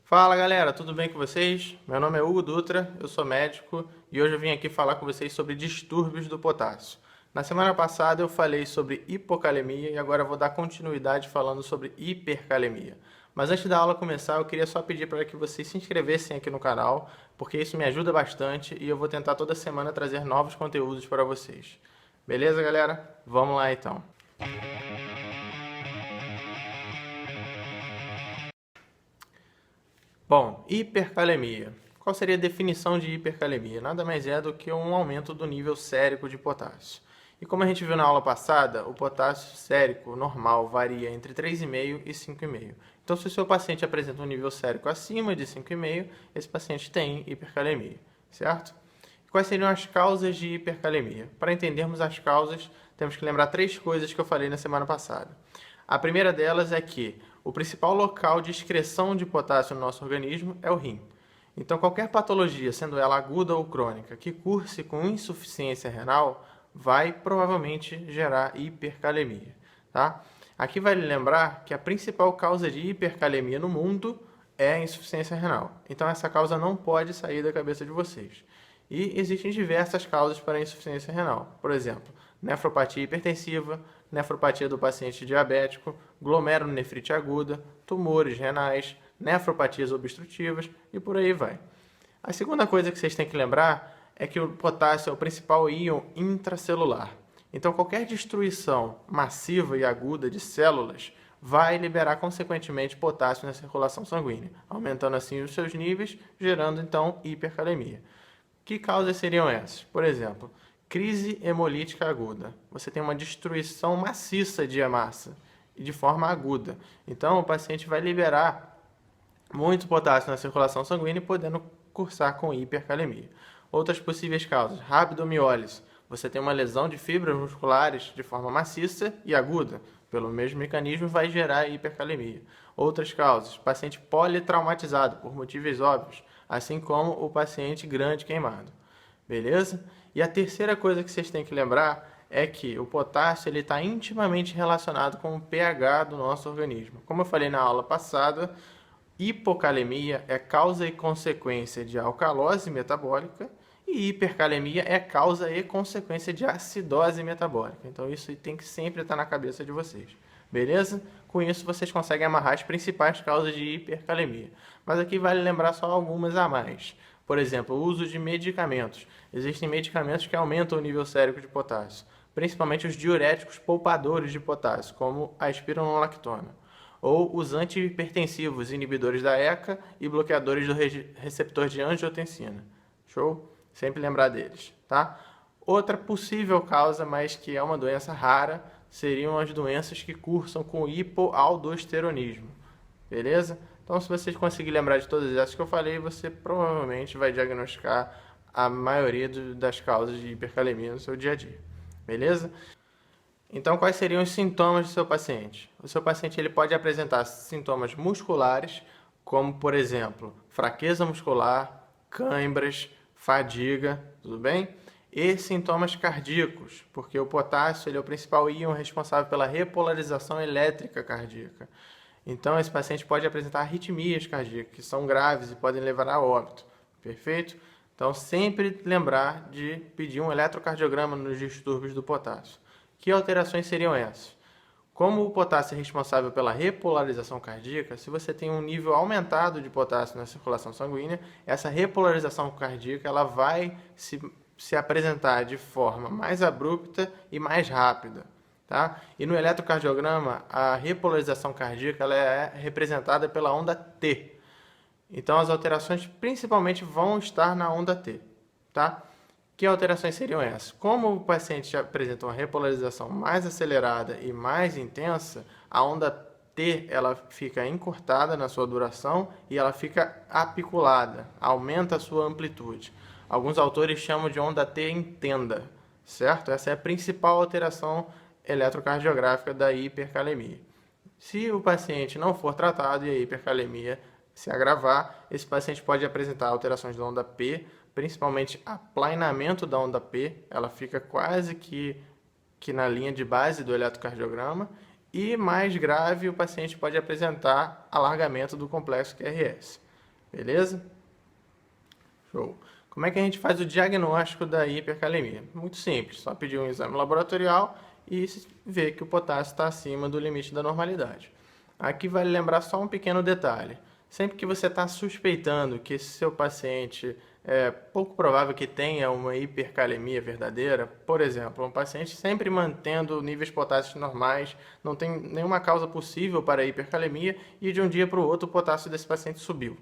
Fala galera, tudo bem com vocês? Meu nome é Hugo Dutra, eu sou médico e hoje eu vim aqui falar com vocês sobre distúrbios do potássio. Na semana passada eu falei sobre hipocalemia e agora eu vou dar continuidade falando sobre hipercalemia. Mas antes da aula começar, eu queria só pedir para que vocês se inscrevessem aqui no canal, porque isso me ajuda bastante e eu vou tentar toda semana trazer novos conteúdos para vocês. Beleza, galera? Vamos lá então. Bom, hipercalemia. Qual seria a definição de hipercalemia? Nada mais é do que um aumento do nível sérico de potássio. E como a gente viu na aula passada, o potássio sérico normal varia entre 3,5 e 5,5. Então, se o seu paciente apresenta um nível sérico acima de 5,5, esse paciente tem hipercalemia, certo? Quais seriam as causas de hipercalemia? Para entendermos as causas, temos que lembrar três coisas que eu falei na semana passada. A primeira delas é que o principal local de excreção de potássio no nosso organismo é o rim. Então, qualquer patologia, sendo ela aguda ou crônica, que curse com insuficiência renal, vai provavelmente gerar hipercalemia, tá? Aqui vale lembrar que a principal causa de hipercalemia no mundo é a insuficiência renal. Então, essa causa não pode sair da cabeça de vocês. E existem diversas causas para a insuficiência renal. Por exemplo, nefropatia hipertensiva, nefropatia do paciente diabético, glomerulonefrite aguda, tumores renais, nefropatias obstrutivas e por aí vai. A segunda coisa que vocês têm que lembrar é que o potássio é o principal íon intracelular. Então, qualquer destruição massiva e aguda de células vai liberar, consequentemente, potássio na circulação sanguínea, aumentando assim os seus níveis, gerando, então, hipercalemia. Que causas seriam essas? Por exemplo, crise hemolítica aguda. Você tem uma destruição maciça de hemácia e de forma aguda. Então, o paciente vai liberar muito potássio na circulação sanguínea, podendo cursar com hipercalemia. Outras possíveis causas: rabdomiólise. Você tem uma lesão de fibras musculares de forma maciça e aguda. Pelo mesmo mecanismo, vai gerar hipercalemia. Outras causas: paciente politraumatizado, por motivos óbvios, assim como o paciente grande queimado. Beleza? E a terceira coisa que vocês têm que lembrar é que o potássio está intimamente relacionado com o pH do nosso organismo. Como eu falei na aula passada, hipocalemia é causa e consequência de alcalose metabólica e hipercalemia é causa e consequência de acidose metabólica. Então isso tem que sempre estar na cabeça de vocês. Beleza? Com isso vocês conseguem amarrar as principais causas de hipercalemia. Mas aqui vale lembrar só algumas a mais. Por exemplo, o uso de medicamentos. Existem medicamentos que aumentam o nível sérico de potássio, principalmente os diuréticos poupadores de potássio, como a espironolactona, ou os antihipertensivos, inibidores da ECA e bloqueadores do receptor de angiotensina. Show? Sempre lembrar deles, tá? Outra possível causa, mas que é uma doença rara, seriam as doenças que cursam com hipoaldosteronismo. Beleza? Então, se vocês conseguirem lembrar de todas essas que eu falei, você provavelmente vai diagnosticar a maioria das causas de hipercalemia no seu dia a dia. Beleza? Então, quais seriam os sintomas do seu paciente? O seu paciente ele pode apresentar sintomas musculares, como, por exemplo, fraqueza muscular, cãibras, fadiga, tudo bem? E sintomas cardíacos, porque o potássio ele é o principal íon responsável pela repolarização elétrica cardíaca. Então, esse paciente pode apresentar arritmias cardíacas, que são graves e podem levar a óbito. Perfeito? Então, sempre lembrar de pedir um eletrocardiograma nos distúrbios do potássio. Que alterações seriam essas? Como o potássio é responsável pela repolarização cardíaca, se você tem um nível aumentado de potássio na circulação sanguínea, essa repolarização cardíaca ela vai se apresentar de forma mais abrupta e mais rápida. Tá? E no eletrocardiograma, a repolarização cardíaca ela é representada pela onda T. Então, as alterações principalmente vão estar na onda T. Tá? Que alterações seriam essas? Como o paciente apresenta uma repolarização mais acelerada e mais intensa, a onda T ela fica encurtada na sua duração e ela fica apiculada, aumenta a sua amplitude. Alguns autores chamam de onda T em tenda, certo? Essa é a principal alteração eletrocardiográfica da hipercalemia. Se o paciente não for tratado e a hipercalemia se agravar, esse paciente pode apresentar alterações da onda P, principalmente aplainamento da onda P, ela fica quase que na linha de base do eletrocardiograma, e mais grave, o paciente pode apresentar alargamento do complexo QRS. beleza? Show. Como é que a gente faz o diagnóstico da hipercalemia? Muito simples, só pedir um exame laboratorial e ver que o potássio está acima do limite da normalidade. Aqui vale lembrar só um pequeno detalhe. Sempre que você está suspeitando que esse seu paciente é pouco provável que tenha uma hipercalemia verdadeira, por exemplo, um paciente sempre mantendo níveis potássicos normais, não tem nenhuma causa possível para a hipercalemia e de um dia para o outro o potássio desse paciente subiu,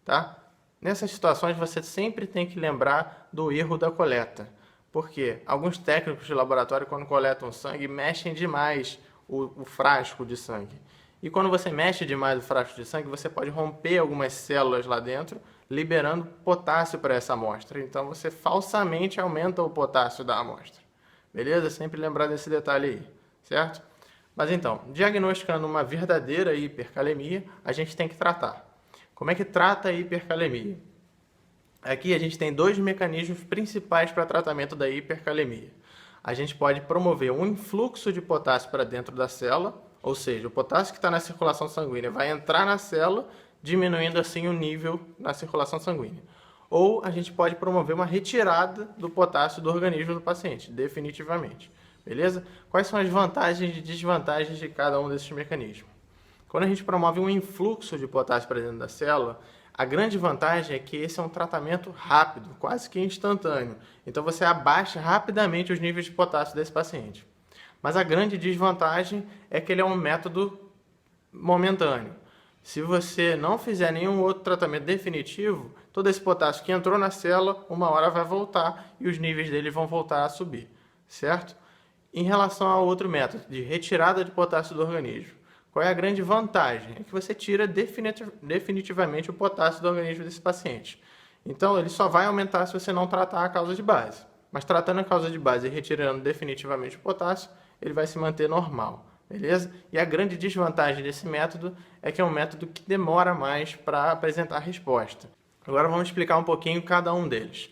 tá? Nessas situações você sempre tem que lembrar do erro da coleta, porque alguns técnicos de laboratório, quando coletam sangue, mexem demais o frasco de sangue. E quando você mexe demais o frasco de sangue, você pode romper algumas células lá dentro, liberando potássio para essa amostra. Então você falsamente aumenta o potássio da amostra. Beleza? Sempre lembrar desse detalhe aí, certo? Mas então, diagnosticando uma verdadeira hipercalemia, a gente tem que tratar. Como é que trata a hipercalemia? Aqui a gente tem dois mecanismos principais para tratamento da hipercalemia. A gente pode promover um influxo de potássio para dentro da célula, ou seja, o potássio que está na circulação sanguínea vai entrar na célula, diminuindo assim o nível na circulação sanguínea. Ou a gente pode promover uma retirada do potássio do organismo do paciente, definitivamente. Beleza? Quais são as vantagens e desvantagens de cada um desses mecanismos? Quando a gente promove um influxo de potássio para dentro da célula, a grande vantagem é que esse é um tratamento rápido, quase que instantâneo. Então você abaixa rapidamente os níveis de potássio desse paciente. Mas a grande desvantagem é que ele é um método momentâneo. Se você não fizer nenhum outro tratamento definitivo, todo esse potássio que entrou na célula, uma hora vai voltar e os níveis dele vão voltar a subir, certo? Em relação ao outro método, de retirada de potássio do organismo, qual é a grande vantagem? É que você tira definitivamente o potássio do organismo desse paciente. Então, ele só vai aumentar se você não tratar a causa de base. Mas tratando a causa de base e retirando definitivamente o potássio, ele vai se manter normal, beleza? E a grande desvantagem desse método é que é um método que demora mais para apresentar a resposta. Agora vamos explicar um pouquinho cada um deles.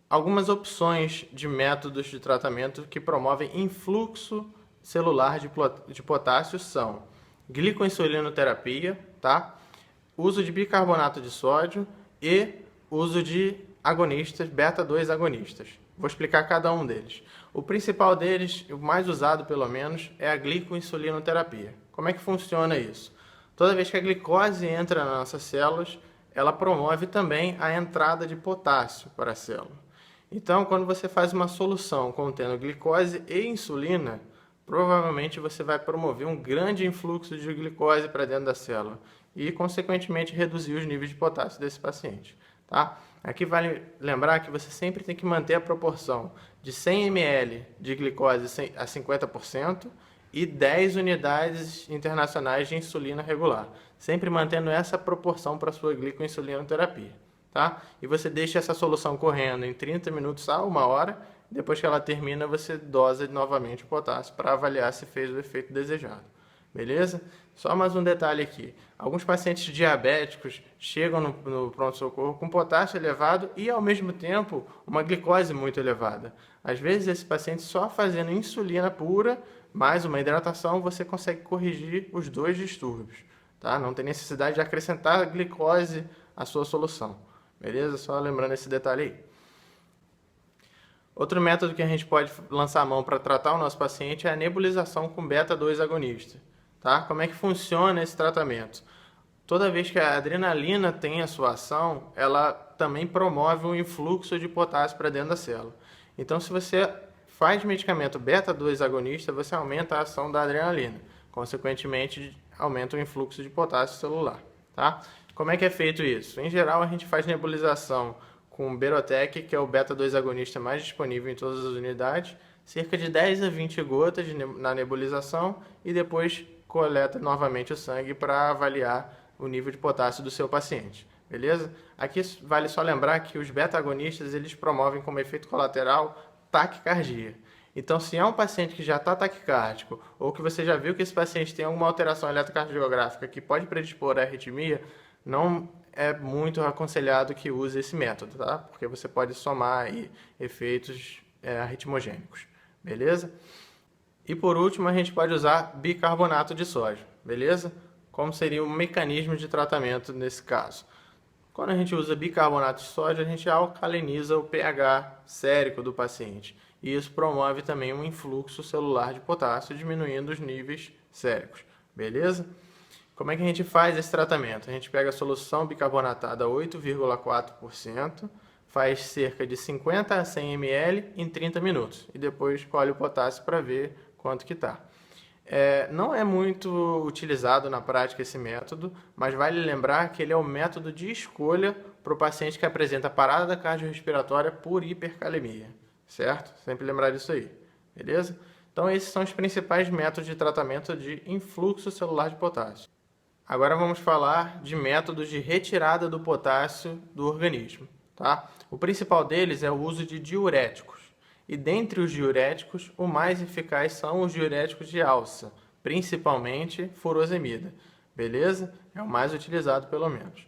Algumas opções de métodos de tratamento que promovem influxo celular de potássio são glicoinsulinoterapia, tá? Uso de bicarbonato de sódio e uso de agonistas, beta-2 agonistas. Vou explicar cada um deles. O principal deles, o mais usado pelo menos, é a glicoinsulinoterapia. Como é que funciona isso? Toda vez que a glicose entra nas nossas células, ela promove também a entrada de potássio para a célula. Então, quando você faz uma solução contendo glicose e insulina, provavelmente você vai promover um grande influxo de glicose para dentro da célula e, consequentemente, reduzir os níveis de potássio desse paciente. Tá? Aqui vale lembrar que você sempre tem que manter a proporção de 100 ml de glicose a 50% e 10 unidades internacionais de insulina regular, sempre mantendo essa proporção para a sua glicoinsulinoterapia. Tá? E você deixa essa solução correndo em 30 minutos a 1 hora, depois que ela termina você dosa novamente o potássio para avaliar se fez o efeito desejado. Beleza? Só mais um detalhe aqui. Alguns pacientes diabéticos chegam no pronto-socorro com potássio elevado e, ao mesmo tempo, uma glicose muito elevada. Às vezes, esse paciente só fazendo insulina pura, mais uma hidratação, você consegue corrigir os dois distúrbios. Tá? Não tem necessidade de acrescentar glicose à sua solução. Beleza? Só lembrando esse detalhe aí. Outro método que a gente pode lançar a mão para tratar o nosso paciente é a nebulização com beta-2 agonista. Tá? Como é que funciona esse tratamento? Toda vez que a adrenalina tem a sua ação, ela também promove um influxo de potássio para dentro da célula. Então, se você faz medicamento beta-2 agonista, você aumenta a ação da adrenalina. Consequentemente, aumenta o influxo de potássio celular. Tá? Como é que é feito isso? Em geral, a gente faz nebulização com o Berotec, que é o beta-2 agonista mais disponível em todas as unidades, cerca de 10 a 20 gotas na nebulização e depois coleta novamente o sangue para avaliar o nível de potássio do seu paciente. Beleza? Aqui vale só lembrar que os beta-agonistas eles promovem como efeito colateral taquicardia. Então, se é um paciente que já está taquicárdico ou que você já viu que esse paciente tem alguma alteração eletrocardiográfica que pode predispor à arritmia, não é muito aconselhado que use esse método, tá? Porque você pode somar aí efeitos arritmogênicos, beleza? E por último, a gente pode usar bicarbonato de sódio, beleza? Como seria o mecanismo de tratamento nesse caso? Quando a gente usa bicarbonato de sódio, a gente alcaliniza o pH sérico do paciente. E isso promove também um influxo celular de potássio, diminuindo os níveis séricos. Beleza? Como é que a gente faz esse tratamento? A gente pega a solução bicarbonatada 8,4%, faz cerca de 50 a 100 ml em 30 minutos e depois colhe o potássio para ver quanto que está. Não é muito utilizado na prática esse método, mas vale lembrar que ele é o método de escolha para o paciente que apresenta parada cardiorrespiratória por hipercalemia, certo? Sempre lembrar disso aí, beleza? Então esses são os principais métodos de tratamento de influxo celular de potássio. Agora vamos falar de métodos de retirada do potássio do organismo, tá? O principal deles é o uso de diuréticos. E dentre os diuréticos, o mais eficaz são os diuréticos de alça, principalmente furosemida, beleza? É o mais utilizado pelo menos.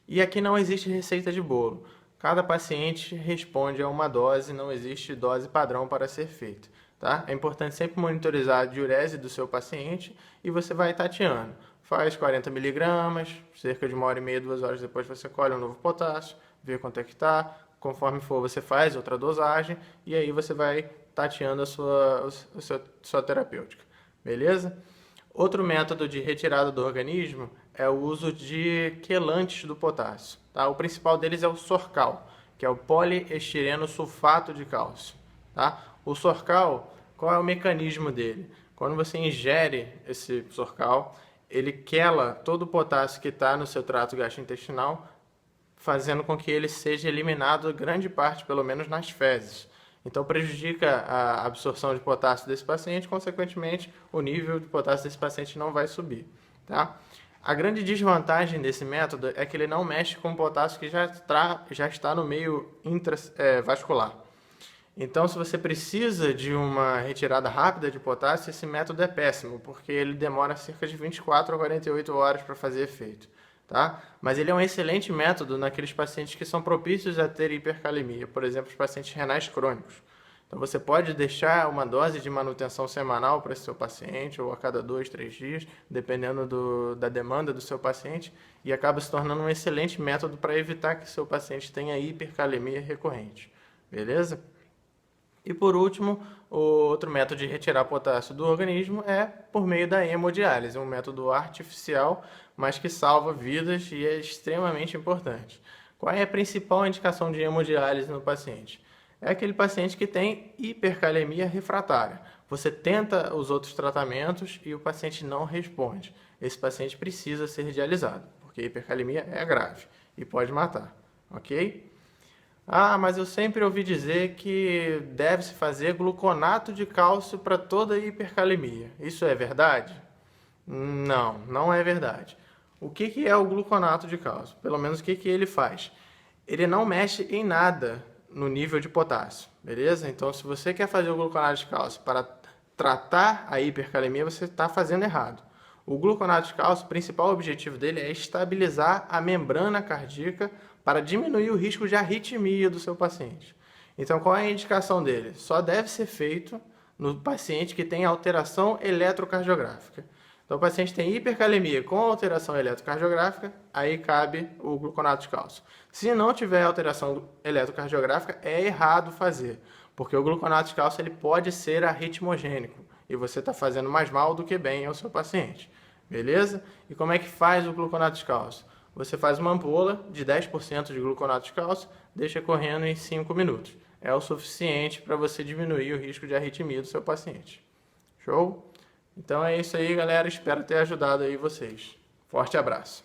E aqui não existe receita de bolo. Cada paciente responde a uma dose, não existe dose padrão para ser feita, tá? É importante sempre monitorizar a diurese do seu paciente e você vai tateando. Faz 40 miligramas, cerca de 1h30, 2 horas depois você colhe um novo potássio, vê quanto é que está. Conforme for, você faz outra dosagem e aí você vai tateando a sua terapêutica, beleza? Outro método de retirada do organismo é o uso de quelantes do potássio, tá? O principal deles é o Sorcal, que é o poliestireno sulfato de cálcio, tá? O Sorcal, qual é o mecanismo dele? Quando você ingere esse Sorcal, ele quela todo o potássio que está no seu trato gastrointestinal, fazendo com que ele seja eliminado grande parte, pelo menos nas fezes. Então prejudica a absorção de potássio desse paciente, consequentemente o nível de potássio desse paciente não vai subir, tá? A grande desvantagem desse método é que ele não mexe com o potássio que já está no meio vascular. Então, se você precisa de uma retirada rápida de potássio, esse método é péssimo, porque ele demora cerca de 24 a 48 horas para fazer efeito, tá? Mas ele é um excelente método naqueles pacientes que são propícios a ter hipercalemia, por exemplo, os pacientes renais crônicos. Então, você pode deixar uma dose de manutenção semanal para esse seu paciente, ou a cada 2, 3 dias, dependendo da demanda do seu paciente, e acaba se tornando um excelente método para evitar que seu paciente tenha hipercalemia recorrente, beleza? E por último, o outro método de retirar potássio do organismo é por meio da hemodiálise, um método artificial, mas que salva vidas e é extremamente importante. Qual é a principal indicação de hemodiálise no paciente? É aquele paciente que tem hipercalemia refratária. Você tenta os outros tratamentos e o paciente não responde. Esse paciente precisa ser dialisado, porque a hipercalemia é grave e pode matar, ok? Ah, mas eu sempre ouvi dizer que deve-se fazer gluconato de cálcio para toda hipercalemia. Isso é verdade? Não, não é verdade. O que é o gluconato de cálcio? Pelo menos o que ele faz? Ele não mexe em nada no nível de potássio, beleza? Então, se você quer fazer o gluconato de cálcio para tratar a hipercalemia, você está fazendo errado. O gluconato de cálcio, o principal objetivo dele é estabilizar a membrana cardíaca para diminuir o risco de arritmia do seu paciente. Então, qual é a indicação dele? Só deve ser feito no paciente que tem alteração eletrocardiográfica. Então, o paciente tem hipercalemia com alteração eletrocardiográfica, aí cabe o gluconato de cálcio. Se não tiver alteração eletrocardiográfica, é errado fazer, porque o gluconato de cálcio ele pode ser arritmogênico e você está fazendo mais mal do que bem ao seu paciente, beleza? E como é que faz o gluconato de cálcio? Você faz uma ampola de 10% de gluconato de cálcio, deixa correndo em 5 minutos. É o suficiente para você diminuir o risco de arritmia do seu paciente. Show? Então é isso aí, galera. Espero ter ajudado aí vocês. Forte abraço.